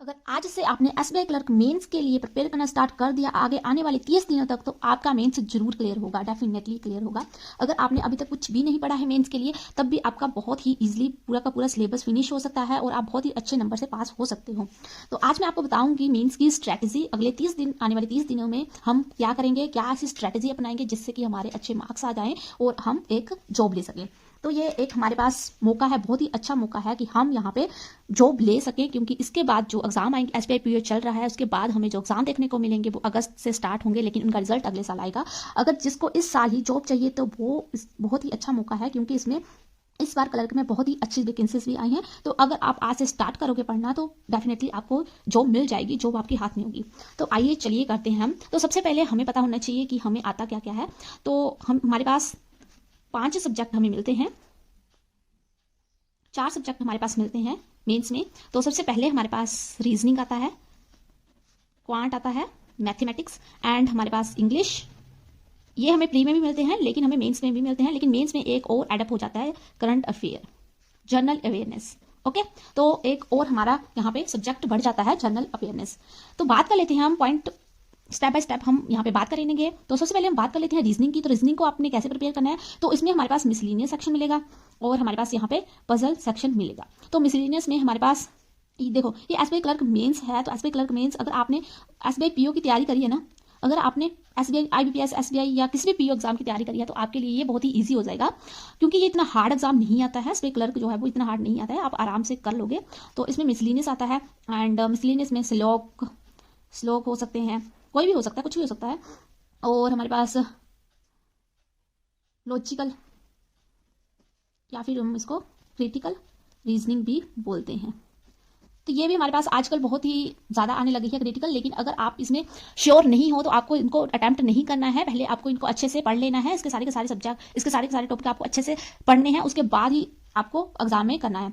अगर आज से आपने एसबीआई क्लर्क मेंस के लिए प्रिपेयर करना स्टार्ट कर दिया आगे आने वाले 30 दिनों तक, तो आपका मेंस जरूर क्लियर होगा, डेफिनेटली क्लियर होगा। अगर आपने अभी तक कुछ भी नहीं पढ़ा है मेंस के लिए, तब भी आपका बहुत ही इजीली पूरा का पूरा सिलेबस फिनिश हो सकता है और आप बहुत ही अच्छे नंबर से पास हो सकते हो। तो आज मैं आपको बताऊंगी मेंस की स्ट्रैटेजी। अगले 30 दिन, आने वाले 30 दिनों में हम क्या करेंगे, क्या ऐसी स्ट्रैटेजी अपनाएंगे जिससे कि हमारे अच्छे मार्क्स आ जाएं और हम एक जॉब ले सकें। तो ये एक हमारे पास मौका है, बहुत ही अच्छा मौका है कि हम यहाँ पे जॉब ले सकें, क्योंकि इसके बाद जो एग्जाम आएंगे, एसबीआई पीरियड चल रहा है, उसके बाद हमें जो एग्जाम देखने को मिलेंगे वो अगस्त से स्टार्ट होंगे, लेकिन उनका रिजल्ट अगले साल आएगा। अगर जिसको इस साल ही जॉब चाहिए तो वो बहुत ही अच्छा मौका है, क्योंकि इसमें इस बार क्लर्क में बहुत ही अच्छी वैकेंसीज भी आई हैं। तो अगर आप आज से स्टार्ट करोगे पढ़ना तो डेफिनेटली आपको जॉब मिल जाएगी, जॉब आपके हाथ में होगी। तो आइए चलिए करते हैं हम। तो सबसे पहले हमें पता होना चाहिए कि हमें आता क्या क्या है। तो हमारे पास 5 सब्जेक्ट हमें मिलते हैं, 4 सब्जेक्ट हमारे पास मिलते हैं मेंस में। तो सबसे पहले हमारे पास रीजनिंग आता है, क्वांट आता है, मैथमेटिक्स एंड हमारे पास इंग्लिश। ये हमें प्री में भी मिलते हैं, लेकिन हमें मेंस में भी मिलते हैं। लेकिन मेंस में एक और एडअप हो जाता है, current affair, general awareness. Okay, तो एक और हमारा यहाँ पे सब्जेक्ट बढ़ जाता है, जनरल अवेयरनेस। तो बात कर लेते हैं हम पॉइंट, स्टेप बाय स्टेप हम यहाँ पे बात करेंगे। तो सबसे पहले हम बात कर लेते हैं रीजनिंग की। तो रीजनिंग को आपने कैसे प्रिपेयर करना है, तो इसमें हमारे पास मिसलिनियस सेक्शन मिलेगा और हमारे पास यहाँ पे पजल सेक्शन मिलेगा। तो मिसलिनियस में हमारे पास देखो, ये एसबीआई क्लर्क मेंस है। तो एसबीआई क्लर्क मेंस, अगर आपने एसबीआई पीओ की तैयारी करी है ना, अगर आपने एसबीआई, आईबीपीएस, एसबीआई या किसी भी पीओ एग्जाम की तैयारी करी है, तो आपके लिए ये बहुत ही इजी हो जाएगा, क्योंकि ये इतना हार्ड एग्जाम नहीं आता है। एसबीआई क्लर्क जो है वो इतना हार्ड नहीं आता है, आप आराम से कर लोगे। तो इसमें मिसलिनियस आता है एंड मिसलिनियस में स्लोक हो सकते हैं, कोई भी हो सकता है, कुछ भी हो सकता है। और हमारे पास लॉजिकल या फिर हम इसको क्रिटिकल रीजनिंग भी बोलते हैं। तो ये भी हमारे पास आजकल बहुत ही ज़्यादा आने लगी है क्रिटिकल। लेकिन अगर आप इसमें श्योर नहीं हो तो आपको इनको अटेम्प्ट नहीं करना है, पहले आपको इनको अच्छे से पढ़ लेना है। इसके सारे के सारे सब्जेक्ट, इसके सारे के सारे टॉपिक आपको अच्छे से पढ़ने हैं, उसके बाद ही आपको एग्जाम में करना है।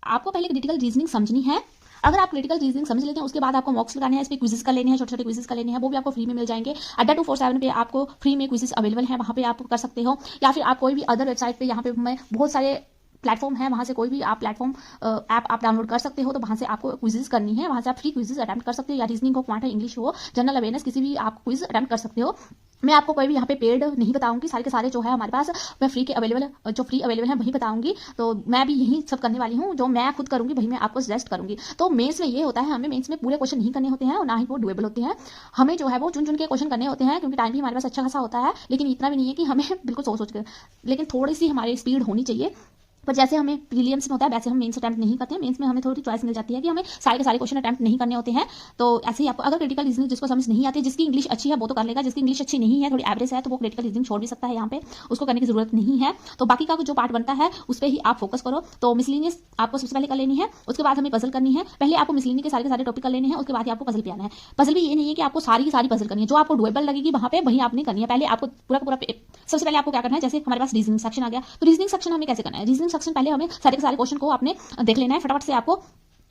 आपको पहले क्रिटिकल रीजनिंग समझनी है। अगर आप क्रिटिकल रीजनिंग समझ लेते हैं, उसके बाद आपको मॉक्स लगाने हैं, इस पर क्विजेस कर लेने हैं, छोटे छोटे क्विजेस कर लेने हैं, वो भी आपको फ्री में मिल जाएंगे। अड्डा 247 पे आपको फ्री में क्विजेस अवेलेबल हैं, वहाँ पे आप कर सकते हो। या फिर आप कोई भी अदर वेबसाइट पे, यहाँ पे मैं बहुत सारे प्लेटफॉर्म है, वहाँ से कोई भी आप प्लेटफॉर्म ऐप आप डाउनलोड कर सकते हो। तो वहाँ से आपको क्विजेस करनी है, वहाँ से आप फ्री क्विजेस अटेम्प्ट कर सकते हो, या रीजनिंग हो, क्वांट हो, इंग्लिश हो, जनरल अवेयरनेस, किसी भी आप क्विज अटेम्प्ट कर सकते हो। मैं आपको कोई भी यहाँ पे पेड नहीं बताऊंगी, सारे के सारे जो है हमारे पास मैं फ्री के अवेलेबल, जो फ्री अवेलेबल है वही बताऊंगी। तो मैं भी यही सब करने वाली हूँ, जो मैं खुद करूंगी वही मैं आपको सजेस्ट करूंगी। तो मेंस में ये होता है, हमें मेंस में पूरे क्वेश्चन नहीं करने होते हैं और ना ही वो डुएबल होते हैं। हमें जो है वो चुन चुन के क्वेश्चन करने होते हैं, क्योंकि टाइम भी हमारे पास अच्छा खासा होता है। लेकिन इतना भी नहीं है कि हमें बिल्कुल सोच सोच कर, लेकिन थोड़ी सी हमारी स्पीड होनी चाहिए। पर जैसे हमें प्रीलिम्स में होता है वैसे हम मेंस अटेम्प्ट नहीं करते हैं। मेंस में हमें थोड़ी चॉइस मिल जाती है कि हमें सारे के सारे क्वेश्चन अटेम्प्ट नहीं करने होते हैं। तो ऐसे ही आपको, अगर क्रिटिकल रीजनिंग जिसको समझ नहीं आती, जिसकी इंग्लिश अच्छी है वो तो कर लेगा, जिसकी इंग्लिश अच्छी नहीं है, थोड़ी एवरेज है, तो वो क्रिटिकल रीजनिंग छोड़ भी सकता है, यहाँ पे उसको करने की जरूरत नहीं है। तो बाकी का जो पार्ट बनता है उस पर ही आप फोकस करो। तो मिसलिनियस आपको सबसे पहले कर लेनी है, उसके बाद हमें पजल करनी है। पहले आपको मिसलिनियस के सारे टॉपिक कर लेने हैं, उसके बाद आपको पजल पे आना है। पजल भी ये नहीं है कि आपको सारी की सारी पजल करनी है, जो आपको डुएबल लगेगी वहाँ पे वही आपने करनी है। पहले आपको पूरा पूरा सबसे पहले आपको क्या करना है, जैसे हमारे पास रीजनिंग सेक्शन आ गया, तो रीजनिंग सेक्शन हमें कैसे करना है। रीजनिंग सेक्शन पहले हमें सारे के सारे क्वेश्चन को आपने देख लेना है, फटाफट से आपको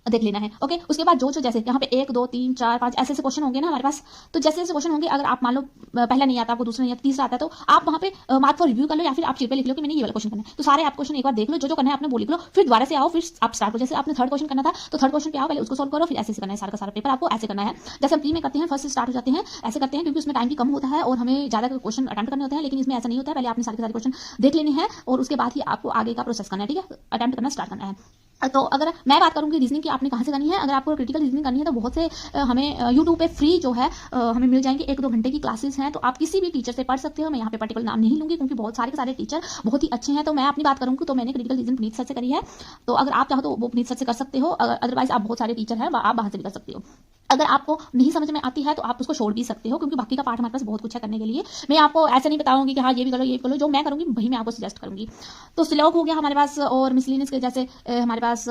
देख लेना है। ओके, उसके बाद जो जैसे यहाँ पे 1 2 3 4 5 ऐसे ऐसे क्वेश्चन होंगे ना हमारे पास। तो जैसे जैसे क्वेश्चन होंगे, अगर आप मान लो पहला नहीं आता, आपको दूसरा नहीं आता, तीसरा आता है, तो आप वहाँ पे मार्क फॉर रिव्यू कर लो, या फिर आप शीट पे लिख लो कि मैंने ये वाला क्वेश्चन करना है। तो सारे आप क्वेश्चन एक बार देख लो, जो करना है आपने वो लिख लो, फिर दोबारा से आओ, फिर आप स्टार्ट करो। जैसे आपने थर्ड क्वेश्चन करना था तो थर्ड क्वेश्चन पे आओ, पहले उसको सोल्व करो, फिर ऐसे करना है। सारा का सारा पेपर आपको ऐसे करना है। जैसे हम प्री में करते हैं, फर्स्ट से स्टार्ट हो जाते हैं, ऐसे करते हैं, क्योंकि उसमें टाइम भी कम होता है और हमें ज्यादा क्वेश्चन अटेम्प्ट करने होते हैं। लेकिन इसमें ऐसा नहीं होता है, पहले आपने सारे के सारे क्वेश्चन देख लेने हैं और उसके बाद ही आपको आगे का प्रोसेस करना है। ठीक है, अटेम्प्ट करना स्टार्ट करना है। तो अगर मैं बात करूंगी रीजनिंग की आपने कहाँ से करनी है, अगर आपको क्रिटिकल रीजनिंग करनी है तो बहुत से हमें यूट्यूब पे फ्री जो है हमें मिल जाएंगे, 1-2 घंटे की क्लासेस हैं। तो आप किसी भी टीचर से पढ़ सकते हो। मैं यहाँ पे पर्टिकुलर नाम नहीं लूंगी, क्योंकि बहुत सारे के सारे टीचर बहुत ही अच्छे हैं। तो मैं अपनी बात करूंगी तो मैंने क्रिटिकल रीजनिंग पुनीत सर से करी है। तो अगर आप चाहो तो वो पुनीत सर से कर सकते हो, अदरवाइज आप बहुत सारे टीचर हैं, आप वहां से भी कर सकते हो। अगर आपको नहीं समझ में आती है तो आप उसको छोड़ भी सकते हो, क्योंकि बाकी का पार्ट हमारे पास बहुत कुछ है करने के लिए। मैं आपको ऐसे नहीं बताऊंगी कि हाँ ये भी करो ये भी करो, जो मैं करूंगी वही मैं आपको सजेस्ट करूंगी। तो स्लोक हो गया हमारे पास, और मिसलिनियस के जैसे हमारे पास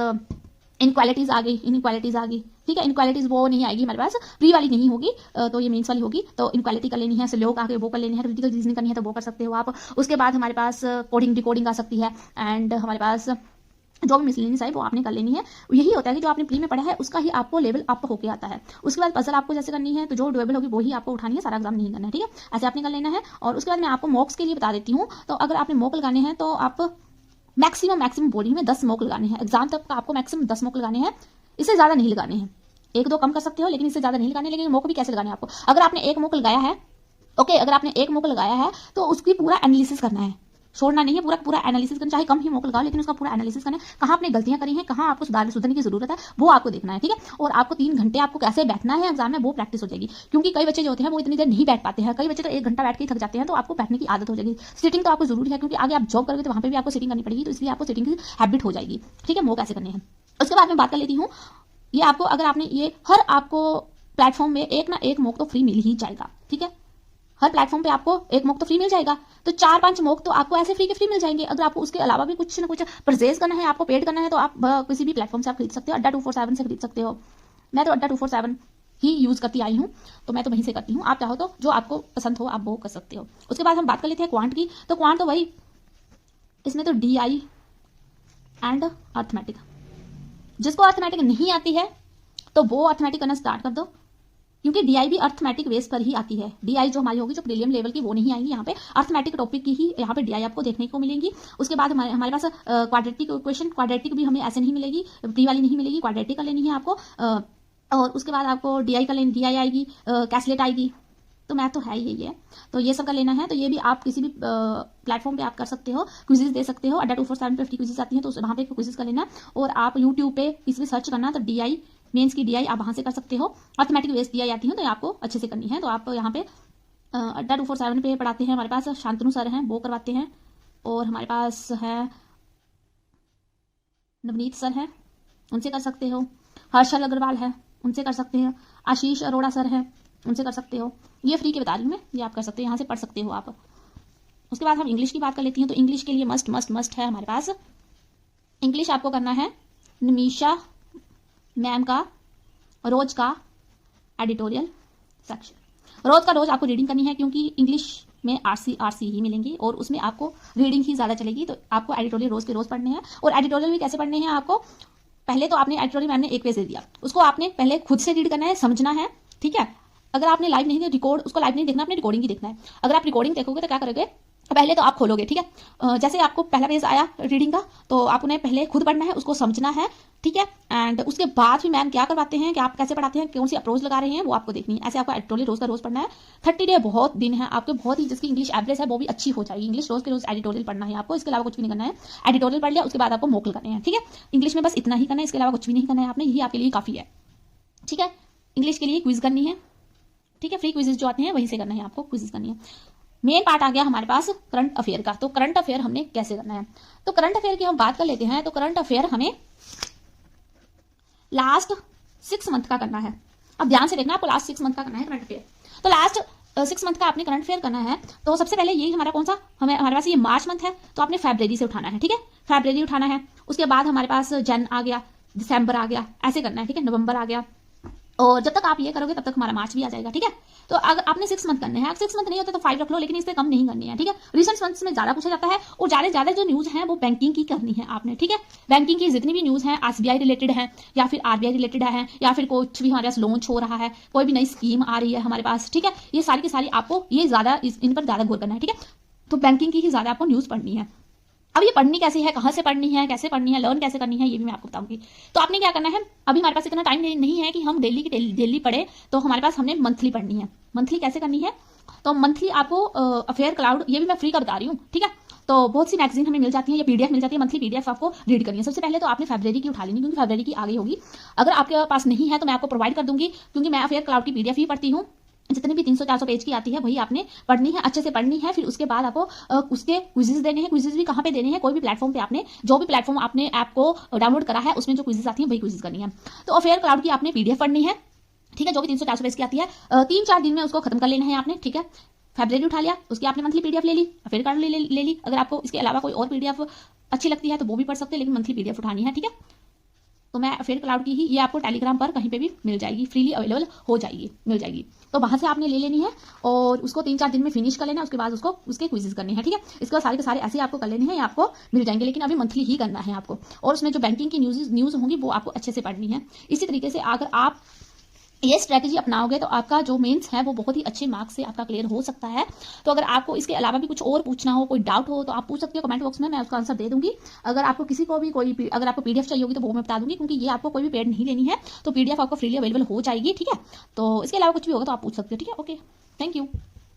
इनक्वालिटीज आ गई। ठीक है, इनक्वालिटीज वो नहीं आएगी हमारे पास, प्री वाली नहीं होगी, तो ये मेंस वाली होगी। तो इनक्वालिटी कर लेनी है, स्लोक आ गए वो कर लेनी है, क्रिटिकल रीजनिंग करनी है तो वो कर सकते हो आप। उसके बाद हमारे पास कोडिंग डिकोडिंग आ सकती है, एंड हमारे पास जो भी मिसलिनियस है वो आपने कर लेनी है। यही होता है कि जो आपने प्री में पढ़ा है उसका ही आपको लेवल अप होके आता है। उसके बाद पजल आपको जैसे करनी है, तो जो डुएबल होगी वही आपको उठानी है, सारा एग्जाम नहीं करना है। ठीक है, ऐसे आपने कर लेना है। और उसके बाद मैं आपको मॉक्स के लिए बता देती हूँ। तो अगर आपने मॉक लगाने हैं तो आप मैक्सिमम बोल रही हूँ मैं, 10 मॉक लगाने हैं एग्जाम तक का, आपको मैक्सिमम 10 मॉक लगाने हैं, इससे ज़्यादा नहीं लगाने हैं। 1 2 कम कर सकते हो, लेकिन इससे ज़्यादा नहीं लगाने। लेकिन मोक भी कैसे लगाने हैं आपको, अगर आपने एक मोक लगाया है, ओके, अगर आपने एक मोक लगाया है तो उसकी पूरा एनालिसिस करना है, छोड़ना नहीं है, पूरा एनालिसिस करना, चाहे कम ही मोक लगाओ लेकिन उसका पूरा एनालिसिस करना है, कहाँ आपने गलतियां करी हैं, कहाँ आपको सुधरने की जरूरत है, वो आपको देखना है, ठीक है। और आपको 3 घंटे आपको कैसे बैठना है एग्जाम में, वो प्रैक्टिस हो जाएगी। क्योंकि कई बच्चे जो होते हैं वो इतनी देर नहीं बैठ पाते हैं, कई बच्चे तो 1 घंटा बैठ के ही थक जाते हैं, तो आपको बैठने की आदत हो जाएगी। सिटिंग तो आपको जरूरी है, क्योंकि आगे आप जॉब करोगे तो वहाँ पे भी आपको सिटिंग करनी पड़ेगी, तो इसलिए आपको सिटिंग की हैबिट हो जाएगी, ठीक है। मोक कैसे करने हैं उसके बाद मैं बात कर लेती हूँ। ये आपको, अगर आपने ये हर आपको प्लेटफॉर्म में एक ना एक मोक तो फ्री मिल ही जाएगा, ठीक है। हर प्लेटफॉर्म पे आपको एक मोक तो फ्री मिल जाएगा, तो 4-5 मोक तो आपको ऐसे फ्री के फ्री मिल जाएंगे। अगर आपको उसके अलावा भी कुछ ना कुछ परचेज करना है, आपको पेड करना है, तो आप किसी भी प्लेटफॉर्म से आप खरीद सकते हो। अड्डा 247 से खरीद सकते हो। मैं तो अड्डा 247 ही यूज करती आई हूँ, तो मैं तो वहीं से करती हूँ। आप चाहो तो जो आपको पसंद हो आप वो कर सकते हो। उसके बाद हम बात कर लेते हैं क्वांट की। तो क्वांट तो वही, इसमें तो DI एंड अर्थमेटिक, जिसको अर्थमेटिक नहीं आती है तो वो अर्थमेटिक करना स्टार्ट कर दो, क्योंकि DI भी अर्थमेटिक बेस पर ही आती है। DI जो हमारी होगी, जो प्रीलियम लेवल की, वो नहीं आएंगी यहाँ पे, अर्थमेटिक टॉपिक की ही यहाँ पे DI आपको देखने को मिलेंगी। उसके बाद हमारे पास क्वाड्रेटिक इक्वेशन, क्वाड्रेटिक भी हमें ऐसे नहीं मिलेगी, प्री वाली नहीं मिलेगी, क्वाड्रेटिक का लेनी है आपको। और उसके बाद आपको DI का लेनी, DI आएगी, कैसलेट आएगी, तो मैथ तो है ही ये, तो ये सब का लेना है। तो ये भी आप किसी भी प्लेटफॉर्म पे आप कर सकते हो, क्विजेज दे सकते हो। अड्डा 247 पे 50 क्विजेज आती हैं, तो वहाँ पे क्विजेज का लेना। और आप यूट्यूब पे किसी भी सर्च करना, तो DI मेंस की DI आप वहाँ से कर सकते हो। अर्थमेटिक बेस्ड DI आती है, तो आपको अच्छे से करनी है। तो आप यहाँ पे अड्डा 247 पे पढ़ाते हैं, हमारे पास शांतनु सर हैं, वो करवाते हैं। और हमारे पास है नवनीत सर हैं, उनसे कर सकते हो। हर्षल अग्रवाल है, उनसे कर सकते हैं। आशीष अरोड़ा सर है, उनसे कर सकते हो। ये फ्री के बता रही हूँ मैं, ये आप कर सकते हो, यहाँ से पढ़ सकते हो आप। उसके बाद हम इंग्लिश की बात कर लेती हैं। तो इंग्लिश के लिए मस्ट मस्ट मस्ट है हमारे पास, इंग्लिश आपको करना है निमिषा मैम का रोज का एडिटोरियल सेक्शन। रोज का रोज आपको रीडिंग करनी है, क्योंकि इंग्लिश में आरसी ही मिलेंगी और उसमें आपको रीडिंग ही ज़्यादा चलेगी। तो आपको एडिटोरियल रोज के रोज पढ़ने हैं। और एडिटोरियल भी कैसे पढ़ने हैं आपको, पहले तो आपने एडिटोरियल मैम ने 1 पेज दे दिया, उसको आपने पहले खुद से रीड करना है, समझना है, ठीक है। अगर आपने लाइव नहीं रिकॉर्ड, उसको लाइव नहीं देखना, आपने रिकॉर्डिंग ही देखना है। अगर आप रिकॉर्डिंग देखोगे तो क्या करोगे, पहले तो आप खोलोगे, ठीक है। जैसे आपको पहला पेज आया रीडिंग का, तो आपने पहले खुद पढ़ना है, उसको समझना है, ठीक है। एंड उसके बाद फिर मैम क्या करवाते हैं, कि आप कैसे पढ़ाते हैं, कौन सी अप्रोच लगा रहे हैं, वो आपको देखनी है। ऐसे आपको एडिटोरियल रोज का रोज पढ़ना है। 30 डे बहुत दिन है आपके, बहुत ही, जिसकी इंग्लिश एवरेज है वो भी अच्छी हो जाएगी। इंग्लिश रोज के रोज एडिटोरियल पढ़ना है आपको, इसके अलावा कुछ भी नहीं करना है। एडिटोरियल पढ़ लिया, उसके बाद आपको मोक करने हैं, ठीक है। इंग्लिश में बस इतना ही करना है, इसके अलावा कुछ भी नहीं करना है आपने, यही आपके लिए काफी है, ठीक है। इंग्लिश के लिए क्विज करनी है, ठीक है। फ्री क्विजेज जो आते हैं वहीं से करना है आपको, क्विजेज करनी है। मेन पार्ट आ गया हमारे पास करंट अफेयर का। तो करंट अफेयर हमने कैसे करना है, तो करंट अफेयर की हम बात कर लेते हैं। तो करंट अफेयर हमें लास्ट 6 मंथ का करना है। अब ध्यान से देखना, आपको लास्ट 6 मंथ का करना है करंट अफेयर। तो लास्ट 6 मंथ का आपने करंट अफेयर करना है। तो सबसे पहले ये हमारा कौन सा, हमारे पास ये मार्च मंथ है, तो आपने फरवरी से उठाना है, ठीक है। फरवरी उठाना है। उसके बाद हमारे पास जन आ गया, दिसंबर आ गया, ऐसे करना है, ठीक है। नवंबर आ गया, और जब तक आप ये करोगे तब तक हमारा मार्च भी आ जाएगा, ठीक है। तो अगर आपने 6 मंथ करने हैं, 6 मंथ नहीं होते तो 5 रख लो, लेकिन इससे कम नहीं करनी है, ठीक है। रिसेंट मंथ्स में ज्यादा पूछा जाता है, और ज्यादा जो न्यूज है वो बैंकिंग की करनी है आपने, ठीक है। बैंकिंग की जितनी भी न्यूज है, SBI रिलेटेड है या फिर RBI रिलेटेड है, या फिर कुछ भी हमारे पास लॉन्च हो रहा है, कोई भी नई स्कीम आ रही है हमारे पास, ठीक है। ये सारी की सारी आपको ये ज्यादा इन पर ज्यादा गौर करना है, ठीक है। तो बैंकिंग की ही ज्यादा आपको न्यूज पढ़नी है। अब ये पढ़नी कैसे है, कहाँ से पढ़नी है, कैसे पढ़नी है, लर्न कैसे करनी है, ये भी मैं आपको बताऊंगी। तो आपने क्या करना है, अभी हमारे पास इतना टाइम नहीं है कि हम डेली की डेली पढ़े, तो हमारे पास हमने मंथली पढ़नी है। मंथली कैसे करनी है, तो मंथली आपको अफेयर क्लाउड, ये भी मैं फ्री का बता रही हूँ, ठीक है। तो बहुत सी मैगजीन हमें मिल जाती है, या PDF मिल जाती है, मंथली PDF आपको रीड करनी है। सबसे पहले तो आपने फरवरी की उठा लेनी, क्योंकि फरवरी की आ गई होगी। अगर आपके पास नहीं है तो मैं आपको प्रोवाइड कर दूंगी, क्योंकि मैं अफेयर क्लाउड की PDF ही पढ़ती हूँ। जितनी भी 300-400 पेज की आती है वही आपने पढ़नी है, अच्छे से पढ़नी है। फिर उसके बाद आपको उसके क्विजेस देने हैं। क्विजेस भी कहाँ पे देने हैं, कोई भी प्लेटफॉर्म पे आपने, जो भी प्लेटफॉर्म आपने ऐप को डाउनलोड करा है उसमें जो क्विजेस आती हैं वही क्विजेस करनी है। तो अफेयर क्लाउड की आपने PDF पढ़नी है, ठीक है, जो भी 300-400 पेज की आती है। 3-4 दिन में उसको खत्म कर लेना है आपने, ठीक है। फरवरी उठा लिया, उसकी आपने मंथली PDF ले ली, अफेयर क्लाउड ले ली। अगर आपको इसके अलावा कोई और PDF अच्छी लगती है तो वो भी पढ़ सकते हैं, लेकिन मंथली PDF उठानी है, ठीक है। तो मैं अफेयर क्लाउड की ही, ये आपको टेलीग्राम पर कहीं पे भी मिल जाएगी, फ्रीली अवेलेबल हो जाएगी, मिल जाएगी। तो वहां से आपने ले लेनी है, और उसको 3-4 दिन में फिनिश कर लेना है। उसके बाद उसको उसके क्विजेस करने हैं, ठीक है। इसके बाद सारे के सारे ऐसे आपको कर लेने हैं, ये आपको मिल जाएंगे, लेकिन अभी मंथली ही करना है आपको। और उसमें जो बैंकिंग की न्यूज होंगी वो आपको अच्छे से पढ़नी है। इसी तरीके से अगर आप ये स्ट्रैटेजी अपनाओगे तो आपका जो मेंस है वो बहुत ही अच्छे मार्क्स से आपका क्लियर हो सकता है। तो अगर आपको इसके अलावा भी कुछ और पूछना हो, कोई डाउट हो, तो आप पूछ सकते हो कमेंट बॉक्स में, मैं उसका आंसर दे दूंगी। अगर आपको किसी को भी कोई अगर आपको पीडीएफ चाहिए होगी तो वो मैं बता दूंगी, क्योंकि ये आपको कोई भी पेड नहीं लेनी है, तो पीडीएफ आपको फ्रीली अवेलेबल हो जाएगी। ठीक है, तो इसके अलावा कुछ भी होगा तो आप पूछ सकते हो। ठीक है, ओके, थैंक यू।